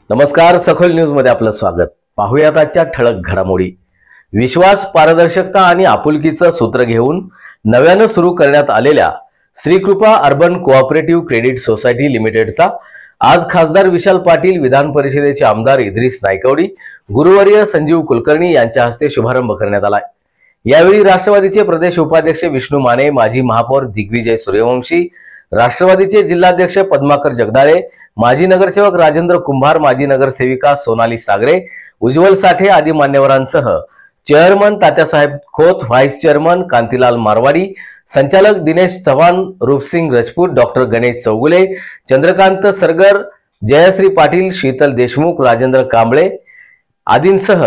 नमस्कार, सखोल न्यूज मध्ये आपलं स्वागत. पाहुयात आजच्या ठळक घडामोडी. विश्वास, पारदर्शकता आणि आपुलकीचं सूत्र घेऊन नव्यानं सुरू करण्यात आलेल्या Shrikripa urban cooperative credit society लिमिटेडचा आज खासदार विशाल पाटील, विधान परिषदेचे आमदार इद्रिस नायकवडी, गुरुवर्य संजीव कुलकर्णी यांच्या हस्ते शुभारंभ करण्यात आला. यावेळी राष्ट्रवादीचे प्रदेश उपाध्यक्ष विष्णू माने, माजी महापौर दिग्विजय सूर्यवंशी, राष्ट्रवादीचे जिल्हाध्यक्ष पद्माकर जगदाळे, माजी नगरसेवक राजेंद्र कुंभार, माजी नगरसेविका सोनाली सागरे, उज्ज्वल साठे आदी मान्यवरांसह chairman Tatyasaheb Khot, vice chairman Kantilal Marwadi, संचालक दिनेश चव्हाण, रूपसिंग राजपूत, डॉक्टर गणेश चौगुले, चंद्रकांत सरगर, जयश्री पाटील, शीतल देशमुख, राजेंद्र कांबळे आदींसह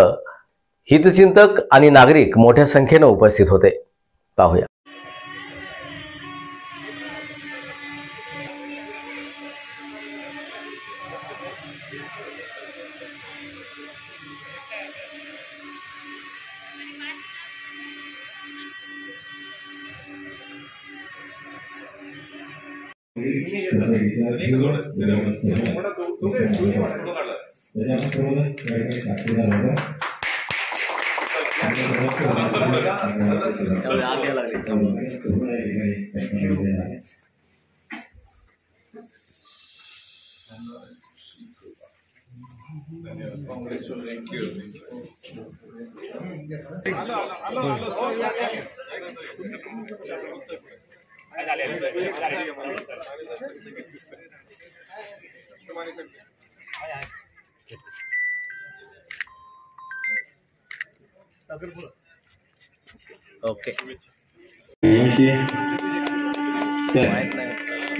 हितचिंतक आणि नागरिक मोठ्या संख्येने उपस्थित होते. पाहूया. ओके.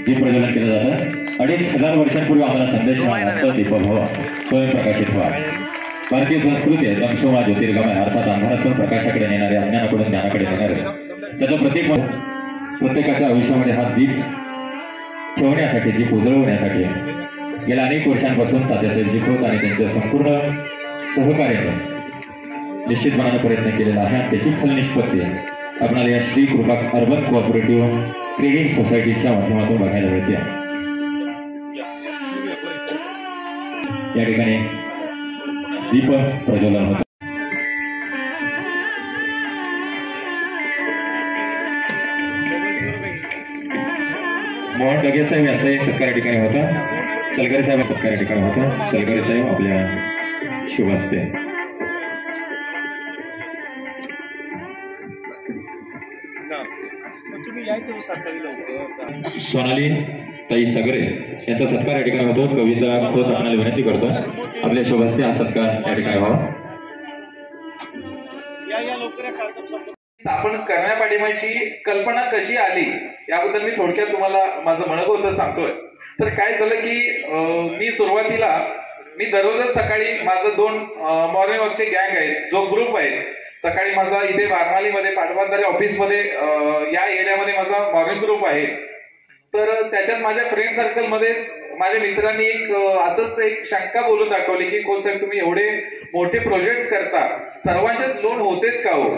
दीप प्रज्वलन केलं जातं. 2500 वर्षांपूर्वी आम्हाला संदेश मिळाला, दीप व्हावा, स्वयंप्रकाशित व्हा. भारतीय संस्कृती आहे तमसोमा ज्योतिर्गमय, अर्थात अंधारातून प्रकाशाकडे नेणारे, अज्ञानाकडून ज्ञानाकडे नेणारे. त्याचं प्रतीक प्रत्येकाच्या आयुष्यामध्ये हा दीप ठेवण्यासाठी, दीप उजळवण्यासाठी गेल्या अनेक वर्षांपासून तात्यासाहेब खोत आणि त्यांच्या संपूर्ण सहकार्याने निश्चितपणाने प्रयत्न केलेला आहे. त्याची फलनिष्पत्ती आपल्याला या श्री कृपा अर्बन कोऑपरेटिव्ह क्रेडिट सोसायटीच्या माध्यमातून बघायला मिळते. या ठिकाणी दीप प्रज्वलन होतं. मोहन डगे साहेब यांचा एक सत्कार या ठिकाणी होता. सलगरे साहेब सत्कार या ठिकाणी होता. सलगरे साहेब आपल्या शुभ हस्ते. सोनाली ताई सागरे यांचा सत्कार या ठिकाणी होतो. कविता खोत आपल्याला विनंती करतो आपल्या शुभ हस्ते हा सत्कार या ठिकाणी व्हावा. स्थापन करण्यापाठीमागची कल्पना कशी आली याबद्दल मी थोडक्यात तुम्हाला माझं म्हणत होतं सांगतोय. तर काय झालं की मी दररोजच सकाळी माझं 2 मॉर्निंग वॉकचे गँग आहेत, जो ग्रुप आहे. सकाळी माझा इथे वारणालीमध्ये पाटबंधारे ऑफिसमध्ये या एरियामध्ये माझा मॉर्निंग ग्रुप आहे. तर त्याच्यात माझ्या फ्रेंड सर्कलमध्येच माझ्या मित्रांनी असंच एक शंका बोलून दाखवली की खोत साहेब, तुम्ही एवढे मोठे प्रोजेक्ट्स करता, सर्वांचेच लोन होतेच का हो?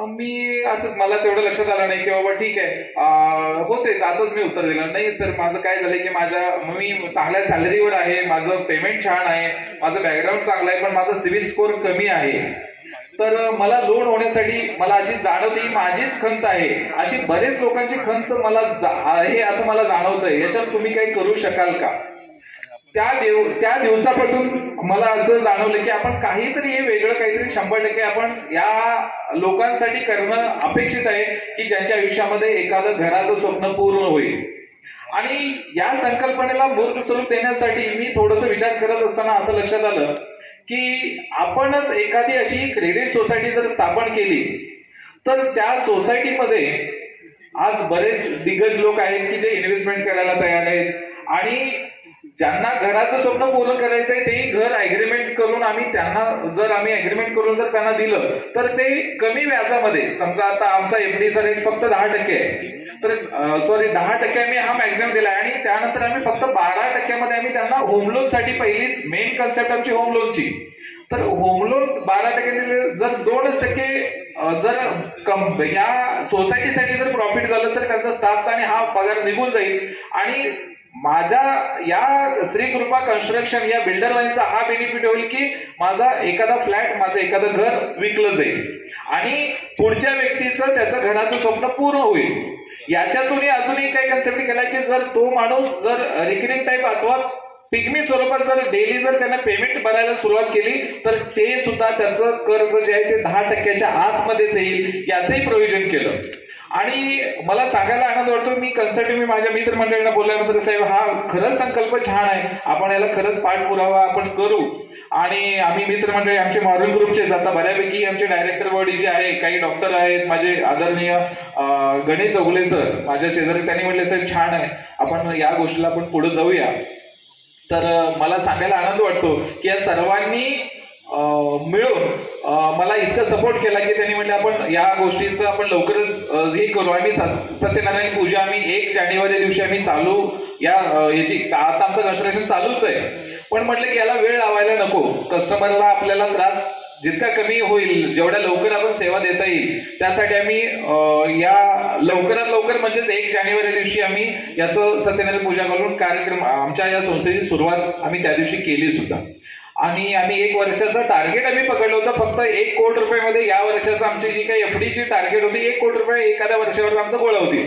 मी असंच, मला तेवढं लक्षात आलं नाही की बाबा ठीक आहे होते, असंच मी उत्तर दिलं. नाही सर, माझं काय झालंय की मी चांगल्या सॅलरीवर आहे, माझं पेमेंट छान आहे, माझं बॅकग्राऊंड चांगलं आहे, पण माझा सिव्हिल स्कोर कमी आहे. तर मला लोन होण्यासाठी मला अशी जाणवते की माझीच खंत आहे, अशी बरेच लोकांची खंत मला आहे असं मला जाणवतंय. याच्यात तुम्ही काही करू शकाल का? त्या दिवसापासून मला असं जाणवलं की आपण काहीतरी हे वेगळं काहीतरी 100% आपण या लोकांसाठी करणं अपेक्षित आहे की ज्यांच्या आयुष्यामध्ये एखादं घराचं स्वप्न पूर्ण होईल. आणि या संकल्पनेला मूर्त स्वरूप देण्यासाठी मी थोडंसं विचार करत असताना असं लक्षात आलं की आपणच एखादी अशी क्रेडिट सोसायटी जर स्थापन केली तर त्या सोसायटीमध्ये आज बरेच दिग्गज लोक आहेत की जे इन्व्हेस्टमेंट करायला तयार आहेत. आणि ज्यांना घराचं स्वप्न पूर्ण करायचं आहे तेही घर अग्रीमेंट करून आम्ही अग्रीमेंट करून जर त्यांना दिलं तर ते कमी व्याजामध्ये, समजा आता आमचा एफडीचा रेट फक्त 10% आहे, तर 10% आम्ही हा मॅक्झिमम दिलाय. आणि त्यानंतर आम्ही फक्त 12% आम्ही त्यांना होम लोन साठी, पहिलीच मेन कन्सेप्ट आमची होम लोनची. तर होम लोन 12% दिले, जर 2% जर या सोसायटीसाठी जर प्रॉफिट झालं तर त्यांचा स्टाफचा आणि हा पगार निघून जाईल आणि माझ्या या श्रीकृपा कन्स्ट्रक्शन या बिल्डर लाईनचा हा बेनिफिट होईल की माझा एखादा फ्लॅट, माझं एखादं घर विकलं जाईल आणि पुढच्या व्यक्तीचं त्याचं घराचं स्वप्न पूर्ण होईल. याच्यातूनही अजूनही काही कन्सेप्ट केलाय की जर तो माणूस जर रिकरिंग टाईप अथवा पिग्मी स्वरूपात जर डेली जर त्याने पेमेंट भरायला सुरुवात केली तर ते सुद्धा त्याचं कर्ज जे आहे ते 10% आतमध्येच येईल याचंही प्रोव्हिजन केलं. आणि मला सांगायला आनंद वाटतो, मी कन्सल्टिंग माझ्या मित्रमंडळींना बोलल्यानंतर साहेब हा खरंच संकल्प छान आहे, आपण याला खरंच पाठपुरावा आपण करू. आणि आम्ही मित्रमंडळी आमचे मॉर्निंग ग्रुपचे जाता बऱ्यापैकी आमचे डायरेक्टर बॉडी जे आहे, काही डॉक्टर आहेत माझे आदरणीय गणेश चौगुले सर माझ्या शेजारी, त्यांनी म्हटले साहेब छान आहे, आपण या गोष्टीला आपण पुढे जाऊया. तर मला सांगायला आनंद वाटतो की या सर्वांनी मिळून मला इतकं सपोर्ट केला की त्यांनी म्हटलं आपण या गोष्टीचं आपण लवकरच हे करू. आम्ही सत्यनारायण पूजा आम्ही 1 जानेवारी दिवशी आम्ही चालू याची आता आमचं कन्स्ट्रक्शन चालूच आहे, पण म्हटलं की याला वेळ लावायला नको, कस्टमरला आपल्याला त्रास जितका कमी होईल, जेवढ्या लवकर आपण सेवा देता येईल त्यासाठी आम्ही या लवकरात लवकर म्हणजेच 1 जानेवारी दिवशी आम्ही याचं सत्यनारायण पूजा करून कार्यक्रम आमच्या या संस्थेची सुरुवात आम्ही त्या दिवशी केली सुद्धा. आणि आम्ही 1 वर्षाचं टार्गेट आम्ही पकडलं होतं, फक्त 1 कोटी रुपयामध्ये या वर्षाचं आमची जी काही एफडीची टार्गेट होती 1 कोटी रुपये एखाद्या वर्षावर आमचं गोळा होती.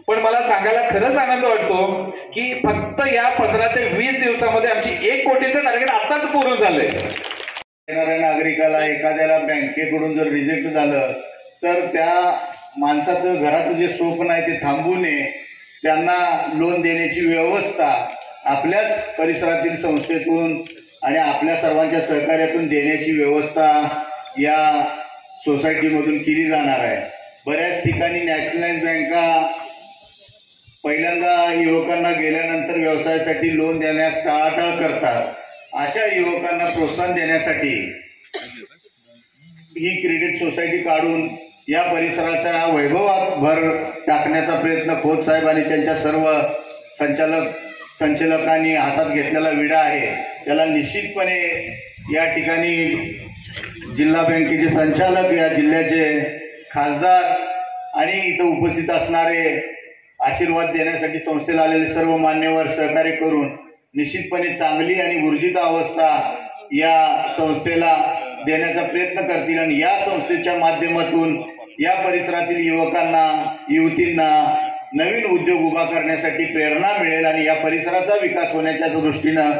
पण मला सांगायला खरंच आनंद वाटतो की फक्त या 15 ते 20 दिवसामध्ये आमची 1 कोटीचं टार्गेट आताच पूर्ण झालंय. येणाऱ्या नागरिकाला एखाद्याला बँकेकडून जर रिजेक्ट झालं तर त्या माणसाचं घराचं जे स्वप्न आहे ते थांबू नये, त्यांना लोन देण्याची व्यवस्था आपल्याच परिसरातील संस्थेतून आणि आपल्या सर्वांच्या सहकार्यातून देण्याची व्यवस्था या सोसायटीमधून केली जाणार आहे. बऱ्याच ठिकाणी नॅशनलाइज बँका पहिल्यांदा युवकांना गेल्यानंतर व्यवसायासाठी लोन देण्यास टाळाटाळ करतात. अशा युवकांना प्रोत्साहन देण्यासाठी ही क्रेडिट सोसायटी काढून या परिसराच्या वैभवात भर टाकण्याचा प्रयत्न खोत साहेब आणि त्यांच्या सर्व संचालकांनी हातात घेतलेला विडा आहे. त्याला निश्चितपणे या ठिकाणी जिल्हा बँकेचे संचालक, या जिल्ह्याचे खासदार आणि इथं उपस्थित असणारे आशीर्वाद देण्यासाठी संस्थेला आलेले सर्व मान्यवर सहकार्य करून निश्चितपणे चांगली आणि ऊर्जित अवस्था या संस्थेला देण्याचा प्रयत्न करतील आणि या संस्थेच्या माध्यमातून या परिसरातील युवकांना, युवतींना नवीन उद्योग उभा करण्यासाठी प्रेरणा मिळेल आणि या परिसराचा विकास होण्याच्या दृष्टीनं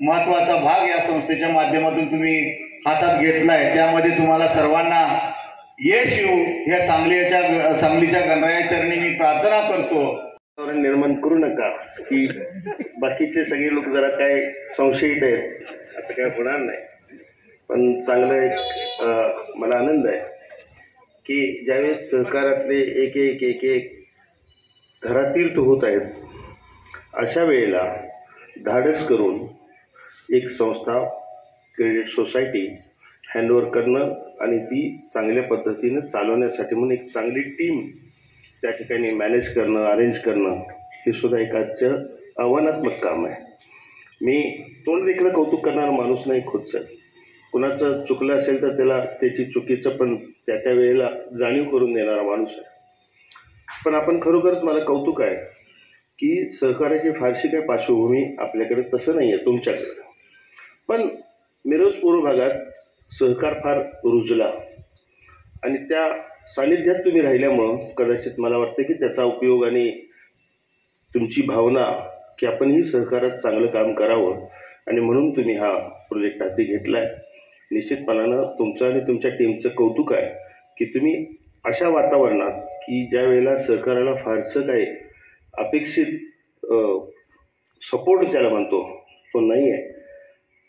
महत्वाचा भाग या संस्थेच्या माध्यमातून तुम्ही हातात घेतलाय. त्यामध्ये तुम्हाला सर्वांना यश येऊ या सांगलीच्या गणराया चरणी मी प्रार्थना करतो. निर्माण करू नका की बाकीचे सगळे लोक जरा काय संशयित आहेत, असं काय होणार नाही. पण चांगलं एक मला आनंद आहे की ज्यावेळेस सहकारातले एक एक एक एक धरातीर्थ होत आहेत, अशा वेळेला धाडस करून एक संस्था क्रेडिट सोसायटी हँडओव्हर करणं आणि ती चांगल्या पद्धतीनं चालवण्यासाठी म्हणून एक चांगली टीम त्या ठिकाणी मॅनेज करणं, अरेंज करणं, हे सुद्धा एक आजचं आव्हानात्मक काम आहे. मी तोंड देखील कौतुक करणारा माणूस नाही खुदचं. कुणाचं चुकलं असेल तर त्याला त्याची चुकीचं पण त्या वेळेला जाणीव करून देणारा माणूस आहे. पण आपण खरोखरच मला कौतुक आहे की सहकार्याची फारशी काही पार्श्वभूमी आपल्याकडे तसं नाही आहे तुमच्याकडे, पण मिरज पूर्व भागात सहकार फार रुजला आणि त्या सानिध्यात तुम्ही राहिल्यामुळं कदाचित मला वाटतं की त्याचा उपयोग आणि तुमची भावना की आपणही सहकारात चांगलं काम करावं आणि म्हणून तुम्ही हा प्रोजेक्ट हाती घेतला आहे. निश्चितपणानं तुमचं आणि तुमच्या टीमचं कौतुक आहे की तुम्ही अशा वातावरणात की ज्या वेळेला सहकाराला फारसं काही अपेक्षित सपोर्ट ज्याला म्हणतो तो नाही आहे.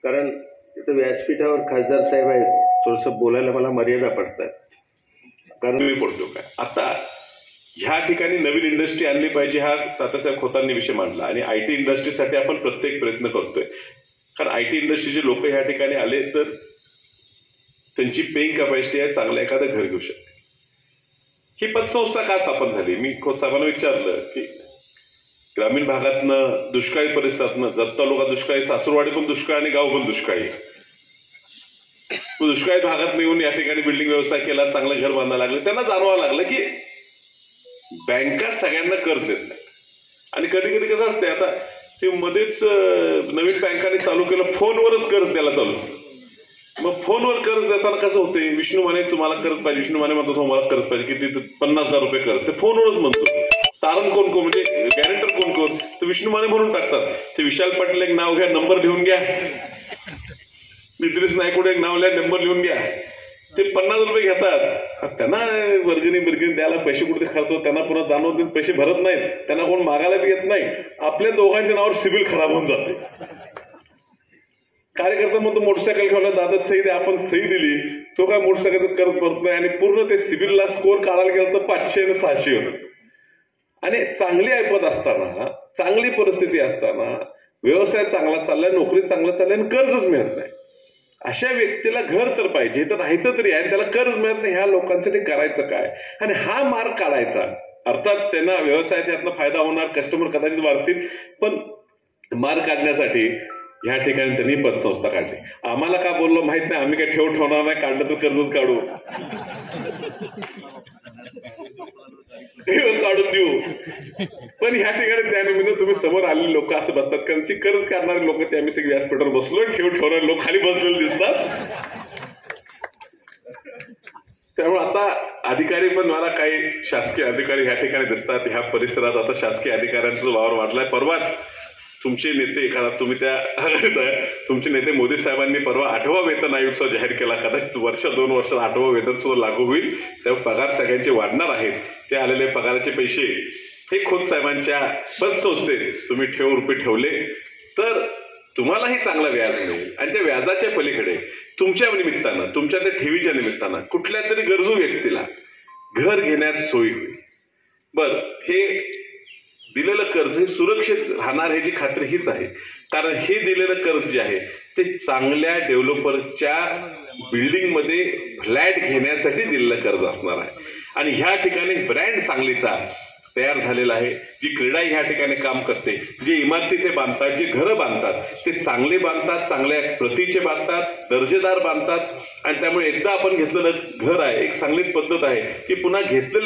कारण इथं व्यासपीठावर खासदार साहेब आहेत, थोडंसं बोलायला मला मर्यादा पडतात. कारण तुम्ही पडतो काय आता ह्या ठिकाणी नवीन इंडस्ट्री आणली पाहिजे हा तात्यासाहेब खोतांनी विषय मांडला आणि आयटी इंडस्ट्रीसाठी आपण प्रत्येक प्रयत्न करतोय. कारण आयटी इंडस्ट्रीचे लोक ह्या ठिकाणी आले तर त्यांची पेइंग कॅपॅसिटी आहे, चांगलं एखादं घर घेऊ शकते. ही पतसंस्था का स्थापन झाली? मी खोत साहेबांना विचारलं की ग्रामीण भागातनं दुष्काळी परिसरातनं जत तालुका दुष्काळी, सासूरवाडी पण दुष्काळ आणि गाव पण दुष्काळी. दुष्काळी भागात येऊन या ठिकाणी बिल्डिंग व्यवसाय केला, चांगलं घर बांधायला लागलं. त्यांना जाणवावं लागलं की बँका सगळ्यांना कर्ज देत नाही. आणि कधी कधी कसं असते, आता ते मध्येच नवीन बँकांनी चालू केलं फोनवरच कर्ज द्यायला चालू. मग फोनवर कर्ज देताना कसं होते, विष्णू माने तुम्हाला कर्ज पाहिजे, विष्णू माने म्हणतो तुम्हाला कर्ज पाहिजे, किती 50,000 रुपये कर्ज, ते फोनवरच म्हणतो. तारण कोण कोण म्हणजे गॅरेंटर कोण कोण, तर विष्णू माने म्हणून टाकतात. ते विशाल पाटील एक नाव घ्या, नंबर लिहून घ्या, इद्रिस नायकोडे एक नाव लिहा, नंबर लिहून घ्या. ते 50 रुपये घेतात. त्यांना वर्गणी द्यायला पैसे कुठे खर्च होत, त्यांना पुन्हा जाणवत पैसे भरत नाहीत, त्यांना कोण मागायला बी येत नाही. आपल्या दोघांच्या नावावर सिबिल खराब होऊन जाते. कार्यकर्ता म्हणतो मोटरसायकल ठेवला, दादा सही द्या, आपण सही दिली, तो काय मोटरसायकल कर्ज भरत नाही. आणि पूर्ण ते सिबिलला स्कोअर काढायला गेलं तर 500 आणि 600 होत. आणि चांगली ऐपत असताना, चांगली परिस्थिती असताना, व्यवसाय चांगला चाललाय, नोकरी चांगला चाललाय आणि कर्जच मिळत नाही. अशा व्यक्तीला घर तर पाहिजे, तर राहायचं तरी आहे, त्याला कर्ज मिळत नाही. ह्या लोकांसाठी करायचं काय? आणि हा मार्ग काढायचा. अर्थात त्यांना व्यवसायात यातनं फायदा होणार, कस्टमर कदाचित वाढतील, पण मार्ग काढण्यासाठी ह्या ठिकाणी त्यांनी पतसंस्था काढली. आम्हाला का बोललो माहित नाही, आम्ही काय ठेवणार नाही, काढलं तर कर्जच काढू, काढून देऊ. पण ह्या ठिकाणी त्यानिमित्त तुम्ही समोर आलेले लोक असं बसतात, कारण कर्ज काढणारे लोक ते आम्ही सगळे व्यासपीठावर बसलो, ठेवणारे लोक खाली बसलेले दिसतात. त्यामुळे आता अधिकारी पण मला काही शासकीय अधिकारी ह्या ठिकाणी दिसतात. ह्या परिसरात आता शासकीय अधिकाऱ्यांचा वावर वाढलाय. परवाच तुमचे नेते, कारण तुम्ही त्या आघाडीत आहे, तुमचे नेते मोदी साहेबांनी परवा 8वा वेतन आयोग उत्सव जाहीर केला. कदाचित 2 वर्षात 8वं वेतन सुद्धा लागू होईल. त्यामुळे पगार सगळ्यांचे वाढणार आहेत. ते आलेले पगाराचे पैसे हे खोत साहेबांच्या पतसंस्थेत तुम्ही रुपये ठेवले तर तुम्हालाही चांगला व्याज मिळेल. आणि त्या व्याजाच्या पलीकडे तुमच्या निमित्तानं, तुमच्या त्या ठेवीच्या निमित्तानं कुठल्या तरी गरजू व्यक्तीला घर घेण्यात सोयी होईल. बर, हे दिलेलं कर्ज हे सुरक्षित राहणार ह्याची खात्री हीच आहे. कारण हे दिलेलं कर्ज जे आहे ते चांगल्या डेव्हलपरच्या बिल्डिंगमध्ये फ्लॅट घेण्यासाठी दिलेलं कर्ज असणार आहे. आणि ह्या ठिकाणी ब्रँड सांगलीचा तयार झालेला आहे. जी क्रीडा ह्या ठिकाणी काम करते, जे इमारती ते बांधतात, जे घरं बांधतात ते चांगले बांधतात, चांगल्या प्रतीचे बांधतात, दर्जेदार बांधतात. आणि त्यामुळे एकदा आपण घेतलेलं घर आहे, एक चांगलीच पद्धत आहे की पुन्हा घेतलेलं